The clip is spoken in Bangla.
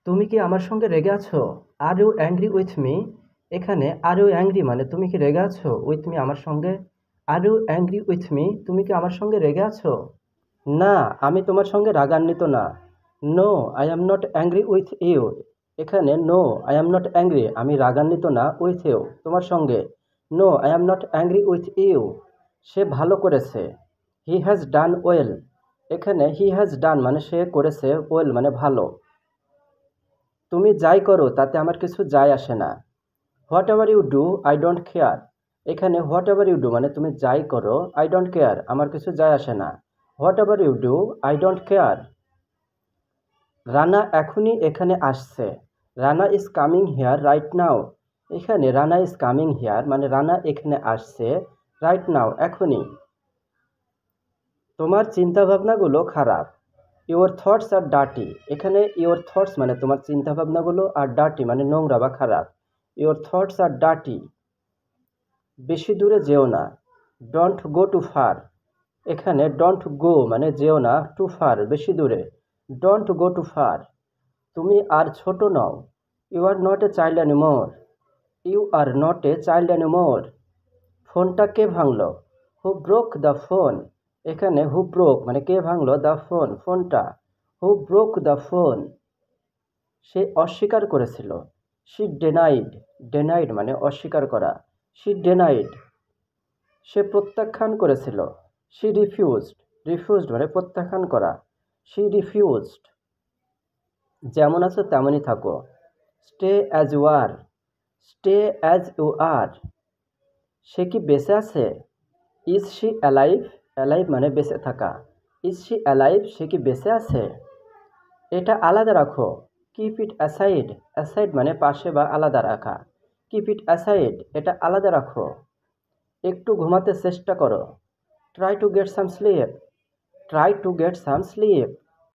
তুমি কি আমার সঙ্গে রেগে আছো? Are you angry with me? এখানে আর ইউ অ্যাংরি মানে তুমি কি রেগে আছো উইথ মি আমার সঙ্গে? Are you angry with me? তুমি কি আমার সঙ্গে রেগে আছো? না, আমি তোমার সঙ্গে রাগান্বিত না। No, I am not angry with you. এখানে no, I am not angry আমি রাগান্বিত না উইথ ইউ তোমার সঙ্গে। No, I am not angry with you. সে ভালো করেছে। He has done well. এখানে হি হ্যাজ ডান মানে সে করেছে, ওয়েল মানে ভালো। তুমি যাই করো তাতে আমার কিছু যায় আসে না। Whatever you do I don't care. এখানে হোয়াট এভার ইউ ডু মানে তুমি যাই করো, আই ডোন্ট কেয়ার আমার কিছু যায় আসে না। Whatever you do I don't care. Rana এখনই এখানে আসছে। Rana is coming here right now. এখানে রানা ইজ কামিং হেয়ার মানে রানা এখানে আসছে, রাইট নাও এখনই। তোমার চিন্তাভাবনাগুলো খারাপ। Your thoughts are dirty. এখানে ইওর থটস মানে তোমার চিন্তাভাবনাগুলো, আর ডার্টি মানে নোংরা বা খারাপ। Your thoughts are dirty. বেশি দূরে যেও না। Don't go too far. এখানে ডোন্ট গো মানে যেও না, টু ফার বেশি দূরে। Don't go too far. তুমি আর ছোট নও। You are not a child anymore. You are not a child anymore. ফোনটা কে ভাঙলো? Who broke the phone. এখানে হু ব্রোক মানে কে ভাঙলো, দ্য ফোন ফোনটা। Who broke the phone. সে অস্বীকার করেছিল। শি ডেনাইড। ডেনাইড মানে অস্বীকার করা। শি ডেনাইড। সে প্রত্যাখ্যান করেছিল। She refused. রিফিউজড মানে প্রত্যাখ্যান করা। She refused. যেমন আছো তেমনই থাকো। Stay as you are. Stay as you are. সে কি বেঁচে আছে? Is she alive. অ্যালাইভ মানে বেঁচে থাকা। ইজ শি অ্যালাইভ সে কি বেঁচে আছে? এটা আলাদা রাখো। Keep it aside. অ্যাসাইড মানে পাশে বা আলাদা রাখা। কিপ ইট অ্যাসাইড এটা আলাদা রাখো। একটু ঘুমাতে চেষ্টা করো। Try to get some slip. Try to get some slip.